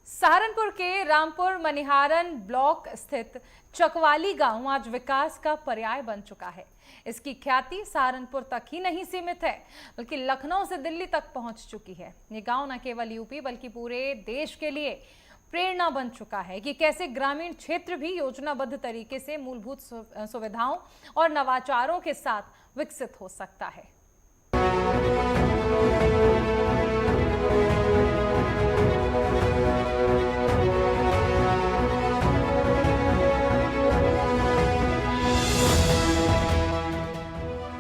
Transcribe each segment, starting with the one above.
सहारनपुर के रामपुर मनिहारन ब्लॉक स्थित चकवाली गांव आज विकास का पर्याय बन चुका है। इसकी ख्याति सहारनपुर तक ही नहीं सीमित है, बल्कि लखनऊ से दिल्ली तक पहुंच चुकी है। ये गांव न केवल यूपी बल्कि पूरे देश के लिए प्रेरणा बन चुका है कि कैसे ग्रामीण क्षेत्र भी योजनाबद्ध तरीके से मूलभूत सुविधाओं और नवाचारों के साथ विकसित हो सकता है।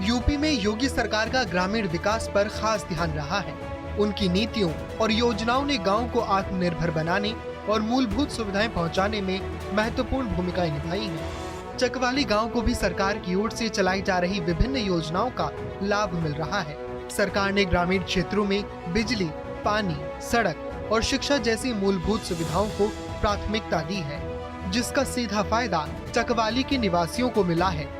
यूपी में योगी सरकार का ग्रामीण विकास पर खास ध्यान रहा है। उनकी नीतियों और योजनाओं ने गांव को आत्मनिर्भर बनाने और मूलभूत सुविधाएं पहुंचाने में महत्वपूर्ण भूमिकाएं निभाई हैं। चकवाली गांव को भी सरकार की ओर से चलाई जा रही विभिन्न योजनाओं का लाभ मिल रहा है। सरकार ने ग्रामीण क्षेत्रों में बिजली, पानी, सड़क और शिक्षा जैसी मूलभूत सुविधाओं को प्राथमिकता दी है, जिसका सीधा फायदा चकवाली के निवासियों को मिला है।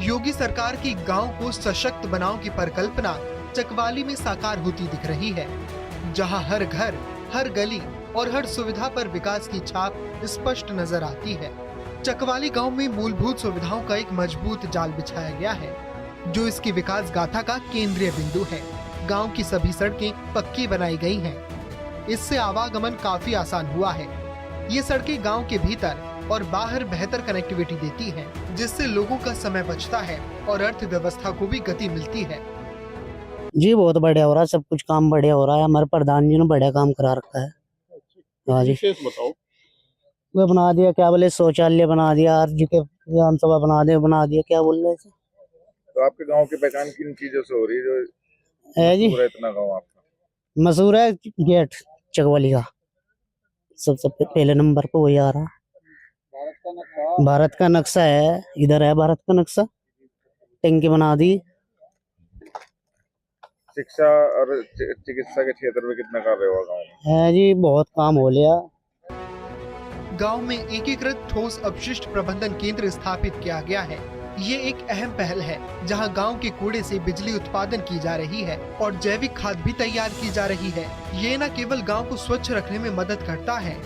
योगी सरकार की गांव को सशक्त बनाओ की परिकल्पना चकवाली में साकार होती दिख रही है, जहां हर घर, हर गली और हर सुविधा पर विकास की छाप स्पष्ट नजर आती है। चकवाली गांव में मूलभूत सुविधाओं का एक मजबूत जाल बिछाया गया है, जो इसकी विकास गाथा का केंद्रीय बिंदु है। गांव की सभी सड़कें पक्की बनाई गई हैं। इससे आवागमन काफी आसान हुआ है। ये सड़कें गांव के भीतर और बाहर बेहतर कनेक्टिविटी देती हैं, जिससे लोगों का समय बचता है और अर्थव्यवस्था को भी गति मिलती है। जी बहुत बढ़िया हो रहा है, सब कुछ काम बढ़िया हो रहा है। हमारे प्रधान जी ने बढ़िया काम करा रखा है। हाँ जी, विशेष बताओ। वो बना दिया, क्या बोले, शौचालय बना दिया, आरजी के विधानसभा बना दिया, क्या बोल रहे थे। तो आपके गांव की पहचान किन चीजों से हो रही है जो है जी? मशहूर है इतना गांव आपका? मशहूर है गेट चकवाली का, सबसे पहले नंबर पे वही आ रहा है। भारत का नक्शा है, इधर है भारत का नक्शा। टंकी बना दी। शिक्षा और चिकित्सा के क्षेत्र में कितना कार्य हुआ गांव में? है जी, बहुत काम हो लिया। गांव में एकीकृत ठोस अपशिष्ट प्रबंधन केंद्र स्थापित किया गया है। ये एक अहम पहल है, जहां गांव के कूड़े से बिजली उत्पादन की जा रही है और जैविक खाद भी तैयार की जा रही है। ये न केवल गांव को स्वच्छ रखने में मदद करता है,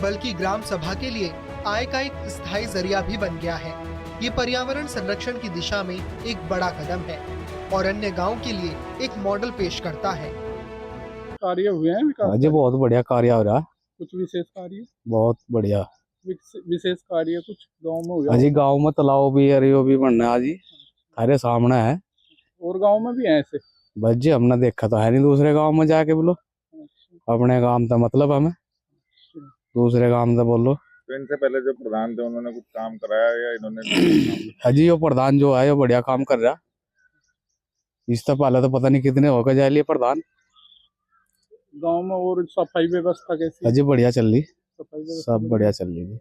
बल्कि ग्राम सभा के लिए आय का एक स्थायी जरिया भी बन गया है। ये पर्यावरण संरक्षण की दिशा में एक बड़ा कदम है और अन्य गांव के लिए एक मॉडल पेश करता है। कार्य हुए हैं विकास? जी बहुत बढ़िया कार्य हो रहा है। कुछ विशेष कार्य? बहुत बढ़िया विशेष कार्य कुछ गांव में हुआ? अजी गांव में तालाब भी अरियो भी बनना है जी, थारे सामने है। और गांव में भी है ऐसे? बस जी हमने देखा तो है नहीं दूसरे गांव में जाके बोलो। अपने गांव का मतलब हमें, दूसरे गांव का बोलो। तो इनसे पहले जो प्रधान थे उन्होंने कुछ काम कराया या इन्होंने? अजी वो प्रधान जो है वो बढ़िया काम कर रहा। इससे पहले तो पता नहीं कितने होकर जा लिए प्रधान। गांव में और सफाई व्यवस्था कैसी? अजी बढ़िया चल रही, सफाई व्यवस्था सब बढ़िया चल रही।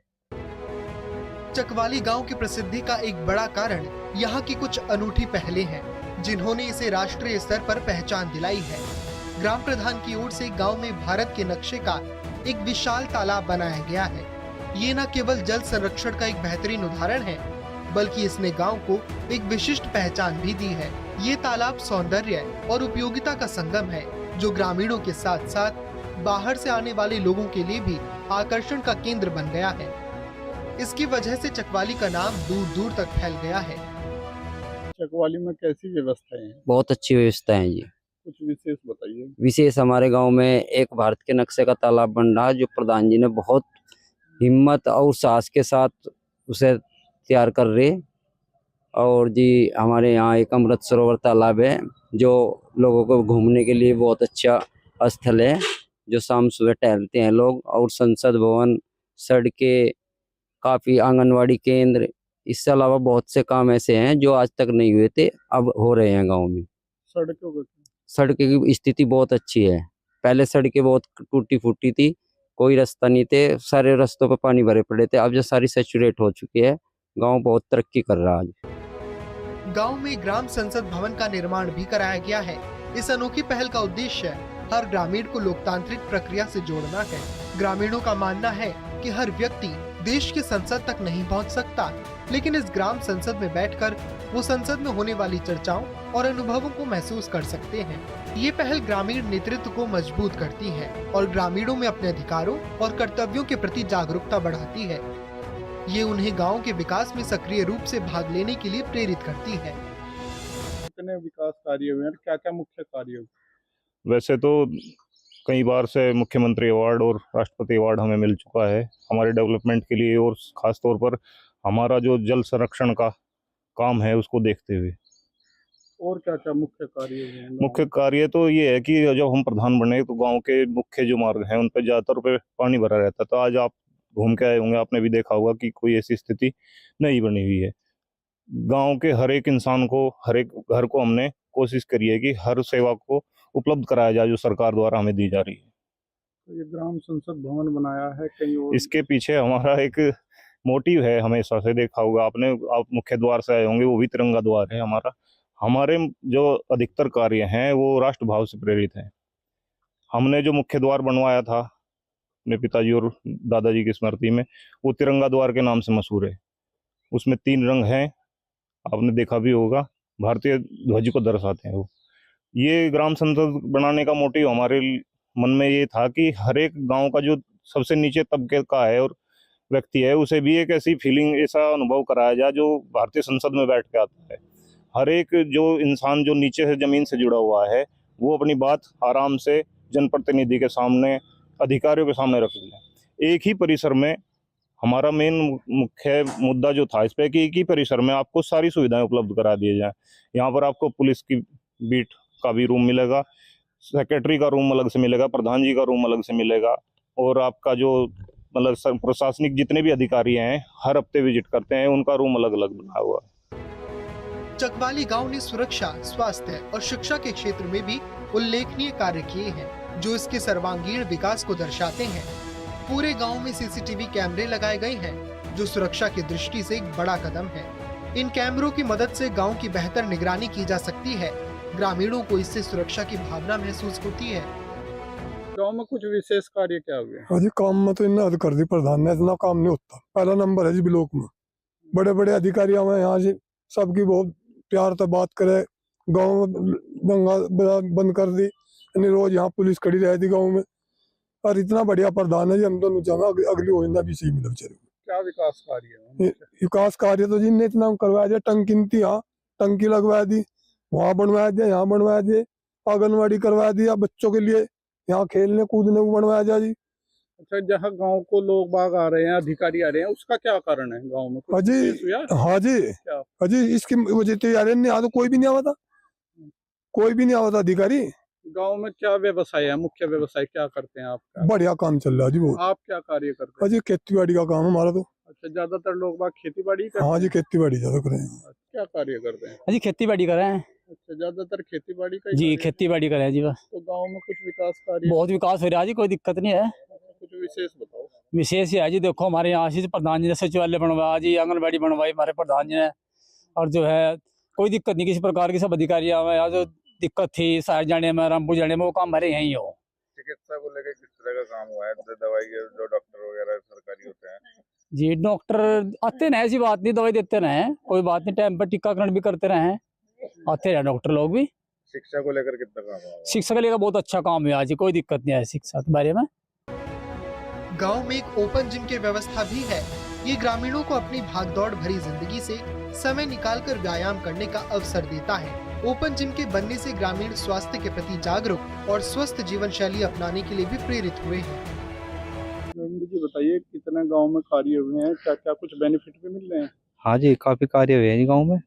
चकवाली गांव की प्रसिद्धि का एक बड़ा कारण यहाँ की कुछ अनूठी पहलें हैं, जिन्होंने इसे राष्ट्रीय स्तर पर पहचान दिलाई है। ग्राम प्रधान की ओर से गांव में भारत के नक्शे का एक विशाल तालाब बनाया गया है। ये न केवल जल संरक्षण का एक बेहतरीन उदाहरण है, बल्कि इसने गांव को एक विशिष्ट पहचान भी दी है। ये तालाब सौंदर्य और उपयोगिता का संगम है, जो ग्रामीणों के साथ साथ बाहर से आने वाले लोगों के लिए भी आकर्षण का केंद्र बन गया है। इसकी वजह से चकवाली का नाम दूर दूर तक फैल गया है। चकवाली में कैसी व्यवस्थाएं हैं? बहुत अच्छी व्यवस्था है जी। कुछ विशेष बताइए। विशेष हमारे गांव में एक भारत के नक्शे का तालाब बन रहा है, जो प्रधान जी ने बहुत हिम्मत और साहस के साथ उसे तैयार कर रहे। और जी हमारे यहाँ एक अमृत सरोवर तालाब है, जो लोगों को घूमने के लिए बहुत अच्छा स्थल है, जो शाम सुबह टहलते हैं लोग। और संसद भवन, सड़कें, काफी आंगनवाड़ी केंद्र, इसके अलावा बहुत से काम ऐसे हैं जो आज तक नहीं हुए थे, अब हो रहे हैं गांव में। सड़कों की स्थिति बहुत अच्छी है। पहले सड़कें बहुत टूटी फूटी थी, कोई रास्ता नहीं थे, सारे रास्तों पे पानी भरे पड़े थे। अब जो सारी सैचुरेट हो चुकी है, गांव बहुत तरक्की कर रहा है। गांव में ग्राम संसद भवन का निर्माण भी कराया गया है। इस अनोखी पहल का उद्देश्य हर ग्रामीण को लोकतांत्रिक प्रक्रिया से जोड़ना है। ग्रामीणों का मानना है कि हर व्यक्ति देश के संसद तक नहीं पहुंच सकता, लेकिन इस ग्राम संसद में बैठकर वो संसद में होने वाली चर्चाओं और अनुभवों को महसूस कर सकते हैं। ये पहल ग्रामीण नेतृत्व को मजबूत करती है और ग्रामीणों में अपने अधिकारों और कर्तव्यों के प्रति जागरूकता बढ़ाती है। ये उन्हें गांव के विकास में सक्रिय रूप से भाग लेने के लिए प्रेरित करती है। कितने विकास कार्य हुए हैं, क्या क्या मुख्य कार्य हुए? वैसे तो कई बार से मुख्यमंत्री अवार्ड और राष्ट्रपति अवार्ड हमें मिल चुका है हमारे डेवलपमेंट के लिए, और खास तौर पर हमारा जो जल संरक्षण का काम है उसको देखते हुए। और क्या क्या मुख्य कार्य हुए हैं? मुख्य कार्य तो ये है कि जब हम प्रधान बने तो गांव के मुख्य जो मार्ग हैं उन पर ज़्यादातर पे पानी भरा रहता। तो आज आप घूम के आए होंगे, आपने भी देखा होगा कि कोई ऐसी स्थिति नहीं बनी हुई है। गांव के हर एक इंसान को, हर एक घर को हमने कोशिश करी है कि हर सेवा को उपलब्ध कराया जाए जो सरकार द्वारा हमें दी जा रही है। तो ये ग्राम संसद भवन बनाया है कहीं और? इसके पीछे हमारा एक मोटिव है, हमेशा से देखा होगा आपने, आप मुख्य द्वार से आए होंगे, वो भी तिरंगा द्वार है हमारा। हमारे जो अधिकतर कार्य हैं वो राष्ट्रभाव से प्रेरित हैं। हमने जो मुख्य द्वार बनवाया था अपने पिताजी और दादाजी की स्मृति में, वो तिरंगा द्वार के नाम से मशहूर है। उसमें 3 रंग हैं, आपने देखा भी होगा, भारतीय ध्वज को दर्शाते हैं वो। ये ग्राम संसद बनाने का मोटिव हमारे मन में ये था कि हर एक गांव का जो सबसे नीचे तबके का है और व्यक्ति है, उसे भी एक ऐसी फीलिंग, ऐसा अनुभव कराया जाए जो भारतीय संसद में बैठ के आता है। हर एक जो इंसान जो नीचे से जमीन से जुड़ा हुआ है वो अपनी बात आराम से जनप्रतिनिधि के सामने, अधिकारियों के सामने रख लें। एक ही परिसर में हमारा मेन मुख्य मुद्दा जो था इस पे कि एक ही परिसर में आपको सारी सुविधाएं उपलब्ध करा दी जाए। यहाँ पर आपको पुलिस की बीट का भी रूम मिलेगा, सेक्रेटरी का रूम अलग से मिलेगा, प्रधान जी का रूम अलग से मिलेगा, और आपका जो मतलब प्रशासनिक जितने भी अधिकारी हैं हर हफ्ते विजिट करते हैं, उनका रूम अलग अलग बना हुआ है। चकवाली गांव ने सुरक्षा, स्वास्थ्य और शिक्षा के क्षेत्र में भी उल्लेखनीय कार्य किए हैं जो इसके सर्वांगीण विकास को दर्शाते हैं। पूरे गांव में सीसीटीवी कैमरे लगाए गए हैं जो सुरक्षा की दृष्टि से एक बड़ा कदम है। इन कैमरों की मदद से गांव की बेहतर निगरानी की जा सकती है। ग्रामीणों को इससे सुरक्षा की भावना महसूस होती है। गांव में कुछ विशेष कार्य क्या हुए? हाँ जी, काम में तो इन्हें हद कर दी प्रधान ने, इतना काम नहीं होता। पहला नंबर है जी ब्लॉक में, बड़े बड़े अधिकारी हमें यहाँ से सबकी बहुत प्यार से बात करे। गाँव में दंगा बंद कर दी, रोज यहाँ पुलिस खड़ी रहती गाँव में, और इतना बढ़िया प्रधान है जी। हम दोनों चाहेंगे अगली योजना भी सही मिले बेचारे को। क्या विकास कार्य है? विकास कार्य तो जी ने इतना करवाया दिया, टंकी थी यहाँ टंकी लगवा दी, वहाँ बनवाया दिया, यहाँ बनवाया दिया, आंगनबाड़ी करवा दिया बच्चों के लिए, यहाँ खेलने कूदने को बनवाया जाए जी। अच्छा, जहाँ गांव को लोग बाग आ रहे हैं, अधिकारी आ रहे हैं, उसका क्या कारण है गांव में? हाँ जी, हाँ जी, हाँ जी, इसकी वजह से यार यहाँ तो कोई भी नहीं आवता, कोई भी नहीं आवता अधिकारी। गांव में क्या व्यवसाय है, मुख्य व्यवसाय क्या करते हैं आपका? बढ़िया काम चल रहा है जी। वो आप क्या कार्य करते हैं? हाँ जी, खेती बाड़ी का काम हमारा तो। अच्छा, ज्यादातर लोग बाग खेती बाड़ी करते हैं? हाँ जी, खेती बाड़ी ज्यादा कर रहे हैं। क्या कार्य करते हैं? जी खेती बाड़ी कर रहे हैं अच्छा, ज्यादातर खेती बाड़ी का जी, खेती बाड़ी कर रहे हैं जी। बस तो गांव में कुछ विकास कार्य? बहुत विकास हो रहा है जी, कोई दिक्कत नहीं है। कुछ विशेष बताओ। विशेष है जी, देखो हमारे यहाँ से प्रधान जी ने सचिवालय बनवाया जी, आंगनबाड़ी बनवाई हमारे प्रधान जी ने, और जो है कोई दिक्कत नहीं किसी प्रकार की। सब अधिकारी यहाँ जो दिक्कत थी शहर जाने में, रामपुर जाने में, वो काम हमारे यहीं हो। चिकित्सा को लेकर किस तरह का काम हुआ है? दवाई जो डॉक्टर वगैरह सरकारी होते हैं जी, डॉक्टर आते रहे, ऐसी बात नहीं, दवाई देते रहे, कोई बात नहीं, टाइम पर टीकाकरण भी करते रहे, आते रहे डॉक्टर लोग भी। शिक्षा को लेकर कितना काम हुआ? शिक्षा को लेकर बहुत अच्छा काम हुआ जी, कोई दिक्कत नहीं है शिक्षा के बारे में। गांव में एक ओपन जिम की व्यवस्था भी है। ये ग्रामीणों को अपनी भागदौड़ भरी जिंदगी से समय निकालकर व्यायाम करने का अवसर देता है। ओपन जिम के बनने से ग्रामीण स्वास्थ्य के प्रति जागरूक और स्वस्थ जीवन शैली अपनाने के लिए भी प्रेरित हुए हैं। जी बताइए, कितने गांव में कार्य हुए हैं, क्या क्या कुछ बेनिफिट भी मिल रहे हैं? हाँ जी, काफी कार्य हुए हैं जी गाँव में।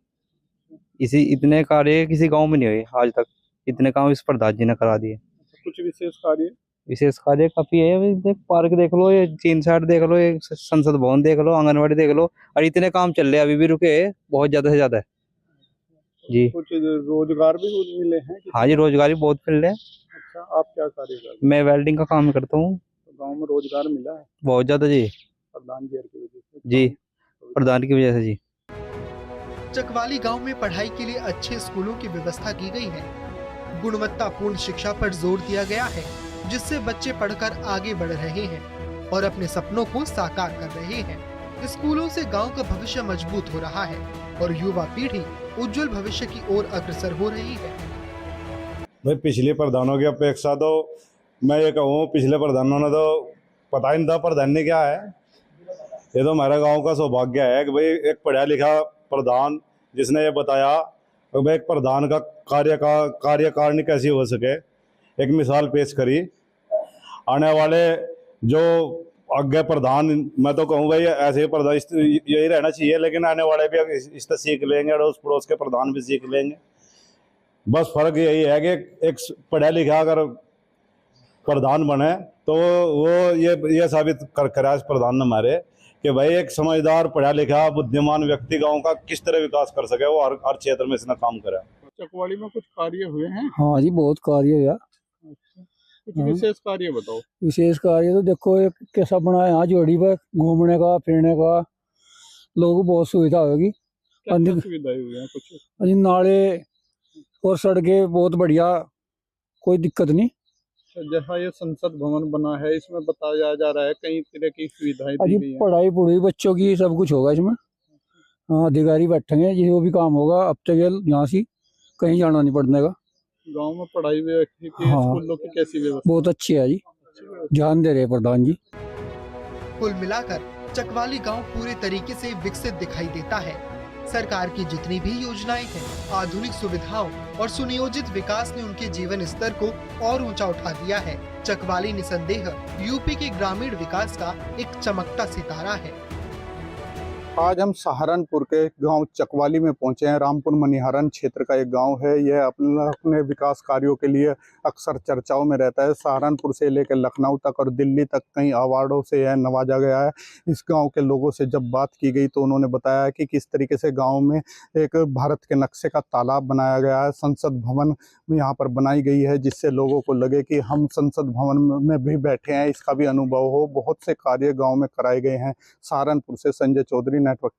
इतने कार्य किसी गांव में नहीं हुए आज तक, इतने काम इस प्रधान जी ने करा दिए। कुछ विशेष कार्य? विशेष कार्य काफी है, देख पार्क देख लो, ये 3 साइड देख लो, ये संसद भवन देख लो, आंगनबाड़ी देख लो, और इतने काम चल रहे हैं, अभी भी रुके बहुत ज्यादा से ज्यादा है जी। कुछ रोजगार भी मिले हैं? हाँ जी, रोजगार भी बहुत मिल रहे हैं। अच्छा, आप क्या कार्य करते हैं? मैं वेल्डिंग का काम करता हूँ। तो गांव में रोजगार मिला है बहुत ज्यादा जी। प्रधान जी की वजह से? जी, प्रधान की वजह से जी। चकवाली गांव में पढ़ाई के लिए अच्छे स्कूलों की व्यवस्था की गई है। गुणवत्तापूर्ण शिक्षा पर जोर दिया गया है, जिससे बच्चे पढ़कर आगे बढ़ रहे हैं। और अपने सपनों को साकार कर रहे हैं। स्कूलों से गांव का भविष्य मजबूत हो रहा है और युवा पीढ़ी उज्जवल भविष्य की ओर अग्रसर हो रही है। भाई पिछले प्रधानों की अपेक्षा तो मैं ये कहूँ, पिछले प्रधानों ने तो पता ही नहीं था प्रधान क्या है। ये तो हमारा गांव का सौभाग्य है कि भाई एक पढ़ा लिखा प्रधान जिसने ये बताया कि भाई एक प्रधान का कार्यकारिणी कैसी हो सके, एक मिसाल पेश करी। आने वाले जो आगे प्रधान, मैं तो कहूँ भाई ऐसे ही प्रधान यही रहना चाहिए, लेकिन आने वाले भी इससे सीख लेंगे, अड़ोस पड़ोस के प्रधान भी सीख लेंगे। बस फर्क यही है कि एक पढ़ा लिखा अगर प्रधान बने तो वो ये साबित करा इस प्रधान ने हमारे कि भाई एक समझदार पढ़ा लिखा बुद्धिमान व्यक्ति गांव का किस तरह विकास कर सके, वो हर क्षेत्र में इसने काम करा। चकवाली में कुछ कार्य हुए हैं? हाँ जी, बहुत कार्य हुआ। अच्छा, कुछ विशेष कार्य बताओ। विशेष कार्य तो देखो, एक कैसा बना है यहाँ जोड़ी पर घूमने का फिरने का, लोगों को बहुत सुविधा होगी। क्या क्या सुविधाएं हुई हैं कुछ? अजी नाले और सड़कें बहुत बढ़िया, कोई दिक्कत नहीं। जहाँ ये संसद भवन बना है इसमें बताया जा रहा है कई तरह की सुविधाएं दी गई हैं। पढ़ाई पुढ़ाई बच्चों की सब कुछ होगा इसमें। हाँ, अधिकारी बैठेंगे, जो भी काम होगा अब तक यहाँ से कहीं जाना नहीं पड़ने का। गांव में पढ़ाई व्यवस्था की, हाँ, स्कूलों की कैसी व्यवस्था? बहुत अच्छी है जी, ध्यान दे रहे हैं प्रधान जी। कुल मिलाकर चकवाली गांव पूरे तरीके से विकसित दिखाई देता है। सरकार की जितनी भी योजनाएं हैं, आधुनिक सुविधाओं और सुनियोजित विकास ने उनके जीवन स्तर को और ऊंचा उठा दिया है। चकवाली निसंदेह यूपी के ग्रामीण विकास का एक चमकता सितारा है। आज हम सहारनपुर के गांव चकवाली में पहुंचे हैं। रामपुर मनिहारन क्षेत्र का एक गांव है। यह अपने विकास कार्यों के लिए अक्सर चर्चाओं में रहता है। सहारनपुर से लेकर लखनऊ तक और दिल्ली तक कई अवार्डों से यह नवाजा गया है। इस गांव के लोगों से जब बात की गई तो उन्होंने बताया कि किस तरीके से गांव में एक भारत के नक्शे का तालाब बनाया गया है, संसद भवन यहाँ पर बनाई गई है, जिससे लोगों को लगे कि हम संसद भवन में भी बैठे हैं, इसका भी अनुभव हो। बहुत से कार्य गाँव में कराए गए हैं। सहारनपुर से संजय चौधरी, नेटवर्क।